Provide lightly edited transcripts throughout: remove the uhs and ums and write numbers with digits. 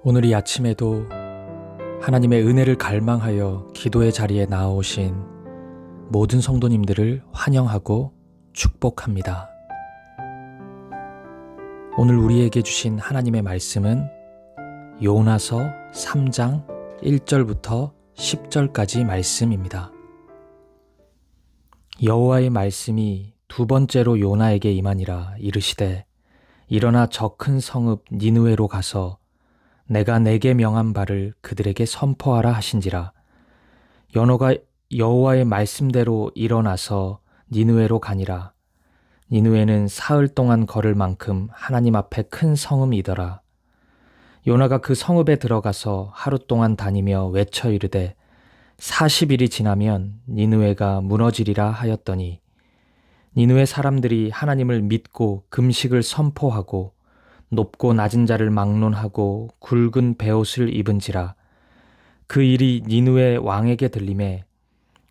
오늘 이 아침에도 하나님의 은혜를 갈망하여 기도의 자리에 나아오신 모든 성도님들을 환영하고 축복합니다. 오늘 우리에게 주신 하나님의 말씀은 요나서 3장 1절부터 10절까지 말씀입니다. 여호와의 말씀이 두 번째로 요나에게 임하니라. 이르시되 일어나 저 큰 성읍 니느웨로 가서 내가 내게 명한 바를 그들에게 선포하라 하신지라. 연호가 여호와의 말씀대로 일어나서 니느웨로 가니라. 니느웨는 사흘 동안 걸을 만큼 하나님 앞에 큰 성읍이더라. 요나가 그 성읍에 들어가서 하루 동안 다니며 외쳐 이르되 40일이 지나면 니느웨가 무너지리라 하였더니 니느웨 사람들이 하나님을 믿고 금식을 선포하고 높고 낮은 자를 막론하고 굵은 베옷을 입은지라. 그 일이 니느웨 왕에게 들림에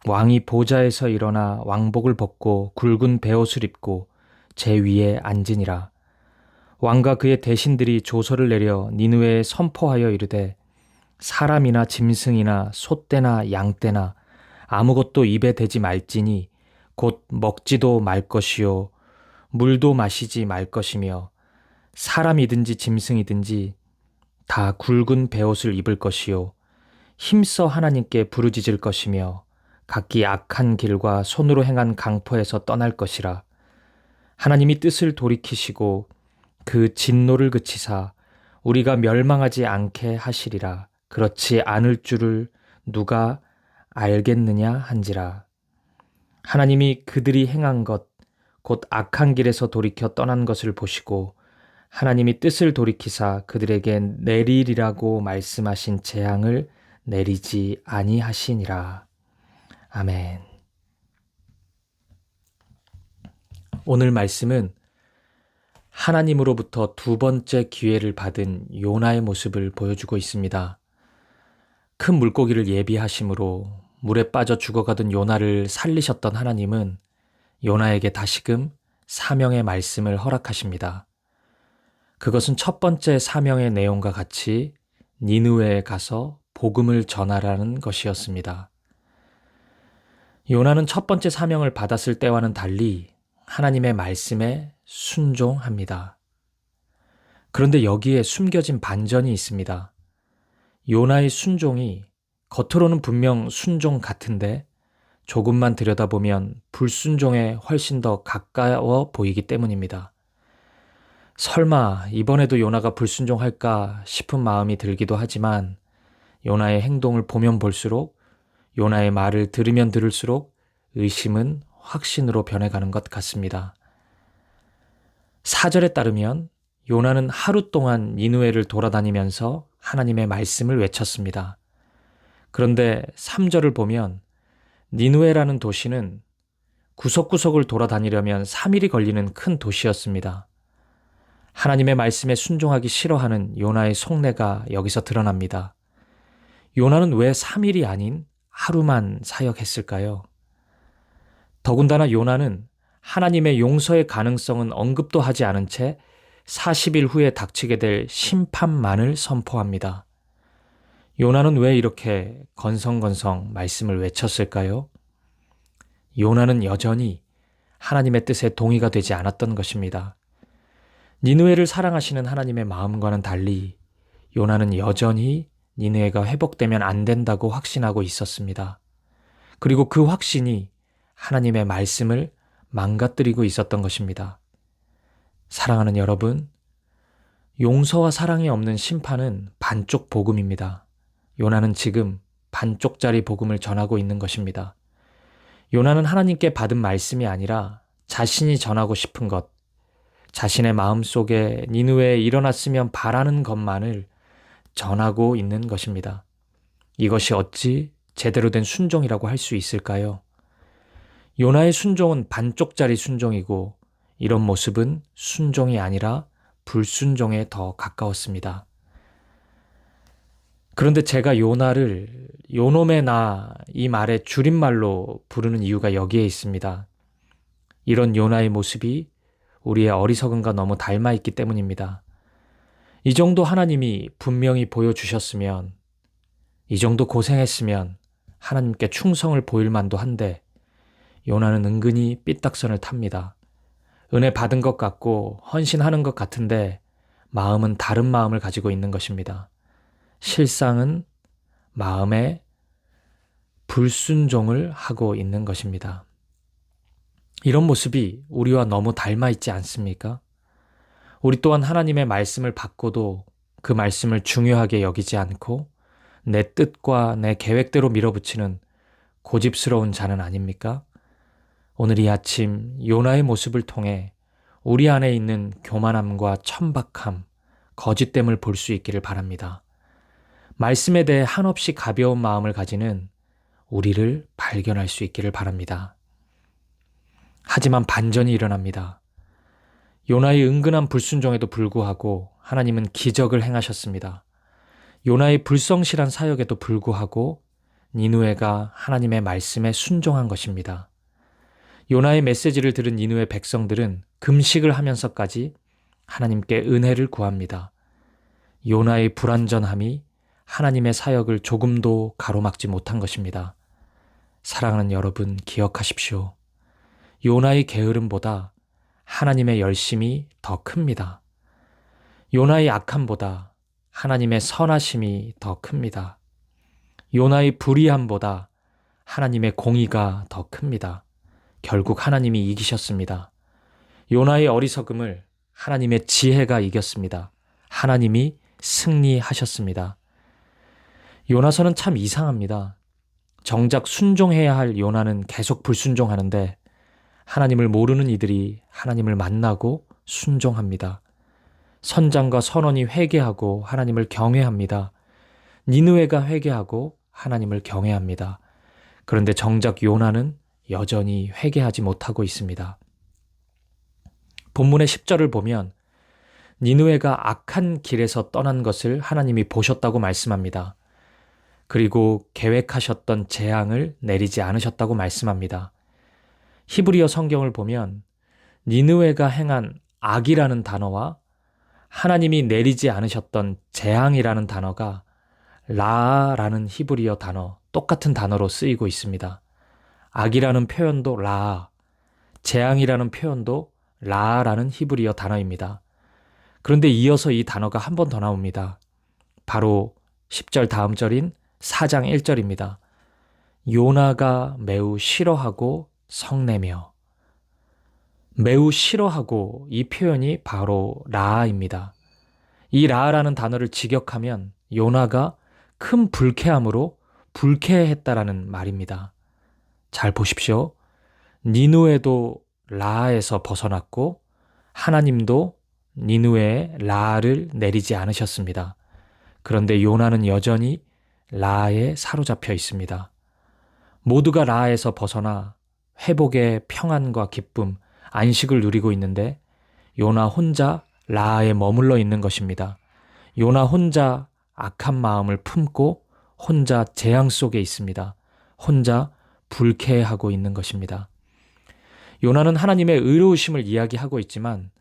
왕이 보좌에서 일어나 왕복을 벗고 굵은 베옷을 입고 제 위에 앉으니라. 왕과 그의 대신들이 조서를 내려 니느웨에 선포하여 이르되 사람이나 짐승이나 소떼나 양떼나 아무것도 입에 대지 말지니 곧 먹지도 말 것이요 물도 마시지 말 것이며 사람이든지 짐승이든지 다 굵은 베옷을 입을 것이요 힘써 하나님께 부르짖을 것이며 각기 악한 길과 손으로 행한 강포에서 떠날 것이라. 하나님이 뜻을 돌이키시고 그 진노를 그치사 우리가 멸망하지 않게 하시리라. 그렇지 않을 줄을 누가 알겠느냐 한지라. 하나님이 그들이 행한 것 곧 악한 길에서 돌이켜 떠난 것을 보시고 하나님이 뜻을 돌이키사 그들에게 내리리라고 말씀하신 재앙을 내리지 아니하시니라. 아멘. 오늘 말씀은 하나님으로부터 두 번째 기회를 받은 요나의 모습을 보여주고 있습니다. 큰 물고기를 예비하심으로 물에 빠져 죽어가던 요나를 살리셨던 하나님은 요나에게 다시금 사명의 말씀을 허락하십니다. 그것은 첫 번째 사명의 내용과 같이 니느웨에 가서 복음을 전하라는 것이었습니다. 요나는 첫 번째 사명을 받았을 때와는 달리 하나님의 말씀에 순종합니다. 그런데 여기에 숨겨진 반전이 있습니다. 요나의 순종이 겉으로는 분명 순종 같은데 조금만 들여다보면 불순종에 훨씬 더 가까워 보이기 때문입니다. 설마 이번에도 요나가 불순종할까 싶은 마음이 들기도 하지만 요나의 행동을 보면 볼수록 요나의 말을 들으면 들을수록 의심은 확신으로 변해가는 것 같습니다. 4절에 따르면 요나는 하루 동안 니느웨를 돌아다니면서 하나님의 말씀을 외쳤습니다. 그런데 3절을 보면 니느웨라는 도시는 구석구석을 돌아다니려면 3일이 걸리는 큰 도시였습니다. 하나님의 말씀에 순종하기 싫어하는 요나의 속내가 여기서 드러납니다. 요나는 왜 3일이 아닌 하루만 사역했을까요? 더군다나 요나는 하나님의 용서의 가능성은 언급도 하지 않은 채 40일 후에 닥치게 될 심판만을 선포합니다. 요나는 왜 이렇게 건성건성 말씀을 외쳤을까요? 요나는 여전히 하나님의 뜻에 동의가 되지 않았던 것입니다. 니느웨를 사랑하시는 하나님의 마음과는 달리 요나는 여전히 니느웨가 회복되면 안 된다고 확신하고 있었습니다. 그리고 그 확신이 하나님의 말씀을 망가뜨리고 있었던 것입니다. 사랑하는 여러분, 용서와 사랑이 없는 심판은 반쪽 복음입니다. 요나는 지금 반쪽짜리 복음을 전하고 있는 것입니다. 요나는 하나님께 받은 말씀이 아니라 자신이 전하고 싶은 것, 자신의 마음속에 니느웨에 일어났으면 바라는 것만을 전하고 있는 것입니다. 이것이 어찌 제대로 된 순종이라고 할 수 있을까요? 요나의 순종은 반쪽짜리 순종이고 이런 모습은 순종이 아니라 불순종에 더 가까웠습니다. 그런데 제가 요나를 요놈의 나 이 말의 줄임말로 부르는 이유가 여기에 있습니다. 이런 요나의 모습이 우리의 어리석음과 너무 닮아 있기 때문입니다. 이 정도 하나님이 분명히 보여주셨으면, 이 정도 고생했으면 하나님께 충성을 보일 만도 한데 요나는 은근히 삐딱선을 탑니다. 은혜 받은 것 같고 헌신하는 것 같은데 마음은 다른 마음을 가지고 있는 것입니다. 실상은 마음에 불순종을 하고 있는 것입니다. 이런 모습이 우리와 너무 닮아 있지 않습니까? 우리 또한 하나님의 말씀을 받고도 그 말씀을 중요하게 여기지 않고 내 뜻과 내 계획대로 밀어붙이는 고집스러운 자는 아닙니까? 오늘 이 아침 요나의 모습을 통해 우리 안에 있는 교만함과 천박함, 거짓됨을 볼 수 있기를 바랍니다. 말씀에 대해 한없이 가벼운 마음을 가지는 우리를 발견할 수 있기를 바랍니다. 하지만 반전이 일어납니다. 요나의 은근한 불순종에도 불구하고 하나님은 기적을 행하셨습니다. 요나의 불성실한 사역에도 불구하고 니느웨가 하나님의 말씀에 순종한 것입니다. 요나의 메시지를 들은 니느웨 백성들은 금식을 하면서까지 하나님께 은혜를 구합니다. 요나의 불완전함이 하나님의 사역을 조금도 가로막지 못한 것입니다. 사랑하는 여러분, 기억하십시오. 요나의 게으름보다 하나님의 열심이 더 큽니다. 요나의 악함보다 하나님의 선하심이 더 큽니다. 요나의 불의함보다 하나님의 공의가 더 큽니다. 결국 하나님이 이기셨습니다. 요나의 어리석음을 하나님의 지혜가 이겼습니다. 하나님이 승리하셨습니다. 요나서는 참 이상합니다. 정작 순종해야 할 요나는 계속 불순종하는데 하나님을 모르는 이들이 하나님을 만나고 순종합니다. 선장과 선원이 회개하고 하나님을 경외합니다. 니느웨가 회개하고 하나님을 경외합니다. 그런데 정작 요나는 여전히 회개하지 못하고 있습니다. 본문의 10절을 보면 니느웨가 악한 길에서 떠난 것을 하나님이 보셨다고 말씀합니다. 그리고 계획하셨던 재앙을 내리지 않으셨다고 말씀합니다. 히브리어 성경을 보면 니느웨가 행한 악이라는 단어와 하나님이 내리지 않으셨던 재앙이라는 단어가 라라는 히브리어 단어, 똑같은 단어로 쓰이고 있습니다. 악이라는 표현도 라, 재앙이라는 표현도 라라는 히브리어 단어입니다. 그런데 이어서 이 단어가 한 번 더 나옵니다. 바로 10절 다음 절인 4장 1절입니다. 요나가 매우 싫어하고 성내며. 매우 싫어하고, 이 표현이 바로 라입니다. 이 라라는 단어를 직역하면 요나가 큰 불쾌함으로 불쾌했다라는 말입니다. 잘 보십시오. 니느웨도 라에서 벗어났고 하나님도 니느웨에 라를 내리지 않으셨습니다. 그런데 요나는 여전히 라에 사로잡혀 있습니다. 모두가 라에서 벗어나 회복의 평안과 기쁨, 안식을 누리고 있는데 요나 혼자 라에 머물러 있는 것입니다. 요나 혼자 악한 마음을 품고 혼자 재앙 속에 있습니다. 혼자 불쾌해하고 있는 것입니다. 요나는 하나님의 의로우심을 이야기하고 있지만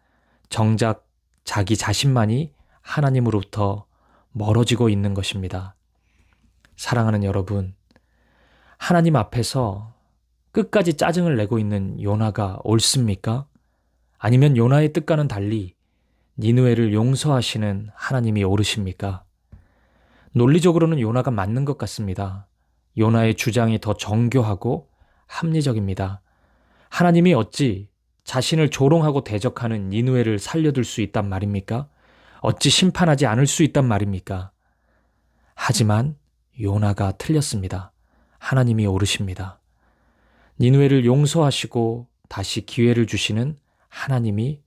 정작 자기 자신만이 하나님으로부터 멀어지고 있는 것입니다. 사랑하는 여러분, 하나님 앞에서 끝까지 짜증을 내고 있는 요나가 옳습니까? 아니면 요나의 뜻과는 달리 니느웨를 용서하시는 하나님이 옳으십니까? 논리적으로는 요나가 맞는 것 같습니다. 요나의 주장이 더 정교하고 합리적입니다. 하나님이 어찌 자신을 조롱하고 대적하는 니느웨를 살려둘 수 있단 말입니까? 어찌 심판하지 않을 수 있단 말입니까? 하지만 요나가 틀렸습니다. 하나님이 옳으십니다. 니느웨를 용서하시고 다시 기회를 주시는 하나님이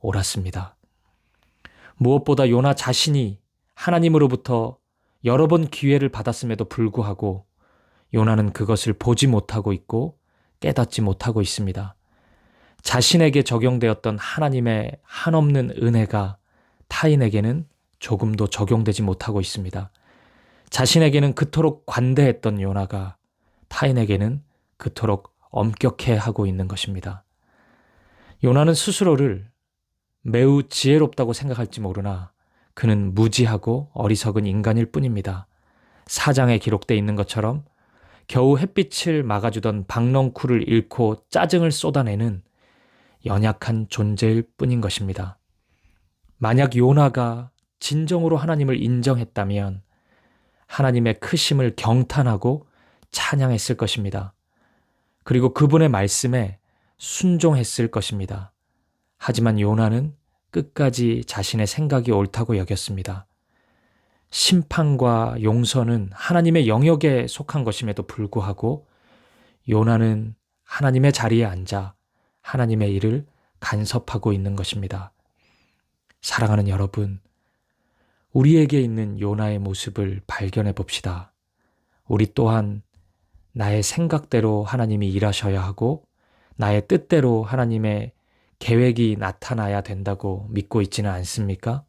옳았습니다. 무엇보다 요나 자신이 하나님으로부터 여러 번 기회를 받았음에도 불구하고 요나는 그것을 보지 못하고 있고 깨닫지 못하고 있습니다. 자신에게 적용되었던 하나님의 한없는 은혜가 타인에게는 조금도 적용되지 못하고 있습니다. 자신에게는 그토록 관대했던 요나가 타인에게는 그토록 엄격해하고 있는 것입니다. 요나는 스스로를 매우 지혜롭다고 생각할지 모르나 그는 무지하고 어리석은 인간일 뿐입니다. 사장에 기록되어 있는 것처럼 겨우 햇빛을 막아주던 박넝쿨을 잃고 짜증을 쏟아내는 연약한 존재일 뿐인 것입니다. 만약 요나가 진정으로 하나님을 인정했다면 하나님의 크심을 경탄하고 찬양했을 것입니다. 그리고 그분의 말씀에 순종했을 것입니다. 하지만 요나는 끝까지 자신의 생각이 옳다고 여겼습니다. 심판과 용서는 하나님의 영역에 속한 것임에도 불구하고 요나는 하나님의 자리에 앉아 하나님의 일을 간섭하고 있는 것입니다. 사랑하는 여러분, 우리에게 있는 요나의 모습을 발견해 봅시다. 우리 또한 나의 생각대로 하나님이 일하셔야 하고 나의 뜻대로 하나님의 계획이 나타나야 된다고 믿고 있지는 않습니까?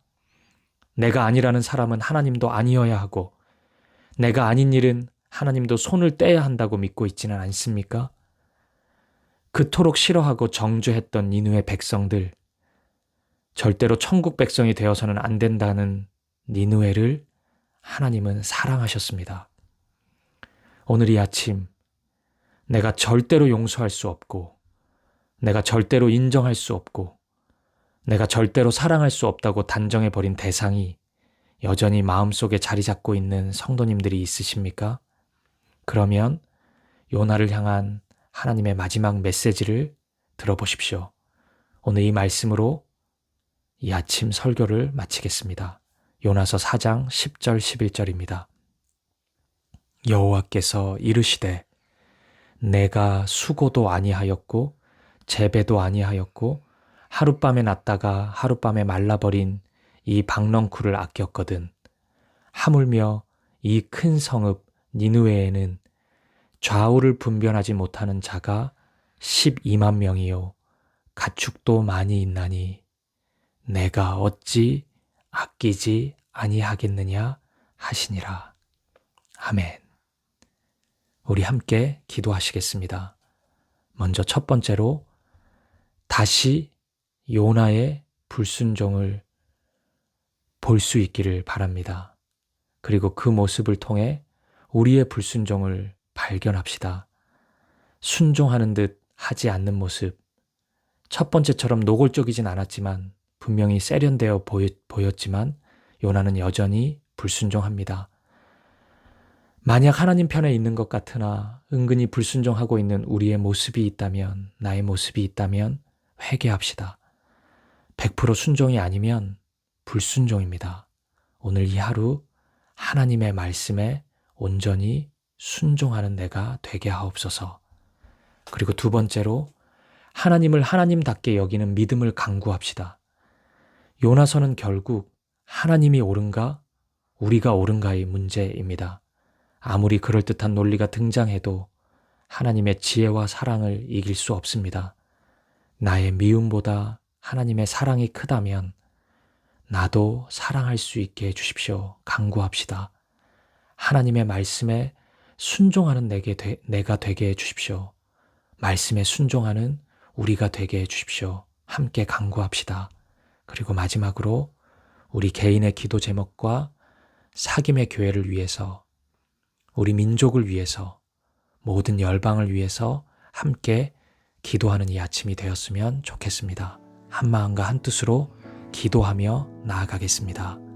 내가 아니라는 사람은 하나님도 아니어야 하고 내가 아닌 일은 하나님도 손을 떼야 한다고 믿고 있지는 않습니까? 그토록 싫어하고 정죄했던 니느웨 백성들, 절대로 천국 백성이 되어서는 안 된다는 니느웨를 하나님은 사랑하셨습니다. 오늘 이 아침 내가 절대로 용서할 수 없고 내가 절대로 인정할 수 없고 내가 절대로 사랑할 수 없다고 단정해버린 대상이 여전히 마음속에 자리 잡고 있는 성도님들이 있으십니까? 그러면 요나를 향한 하나님의 마지막 메시지를 들어보십시오. 오늘 이 말씀으로 이 아침 설교를 마치겠습니다. 요나서 4장 10절 11절입니다. 여호와께서 이르시되 내가 수고도 아니하였고 재배도 아니하였고 하룻밤에 났다가 하룻밤에 말라버린 이 박넝쿨을 아꼈거든. 하물며 이 큰 성읍 니느웨에는 좌우를 분별하지 못하는 자가 12만 명이요 가축도 많이 있나니 내가 어찌 아끼지 아니하겠느냐 하시니라. 아멘. 우리 함께 기도하시겠습니다. 먼저 첫 번째로 다시 요나의 불순종을 볼 수 있기를 바랍니다. 그리고 그 모습을 통해 우리의 불순종을 발견합시다. 순종하는 듯 하지 않는 모습. 첫 번째처럼 노골적이진 않았지만 분명히 세련되어 보였지만 요나는 여전히 불순종합니다. 만약 하나님 편에 있는 것 같으나 은근히 불순종하고 있는 우리의 모습이 있다면, 나의 모습이 있다면 회개합시다. 100% 순종이 아니면 불순종입니다. 오늘 이 하루 하나님의 말씀에 온전히 순종하는 내가 되게 하옵소서. 그리고 두 번째로 하나님을 하나님답게 여기는 믿음을 강구합시다. 요나서는 결국 하나님이 옳은가 우리가 옳은가의 문제입니다. 아무리 그럴듯한 논리가 등장해도 하나님의 지혜와 사랑을 이길 수 없습니다. 나의 미움보다 하나님의 사랑이 크다면 나도 사랑할 수 있게 해주십시오. 간구합시다. 하나님의 말씀에 순종하는 내가 되게 해주십시오. 말씀에 순종하는 우리가 되게 해주십시오. 함께 간구합시다. 그리고 마지막으로 우리 개인의 기도 제목과 사김의 교회를 위해서, 우리 민족을 위해서, 모든 열방을 위해서 함께 기도하는 이 아침이 되었으면 좋겠습니다. 한 마음과 한 뜻으로 기도하며 나아가겠습니다.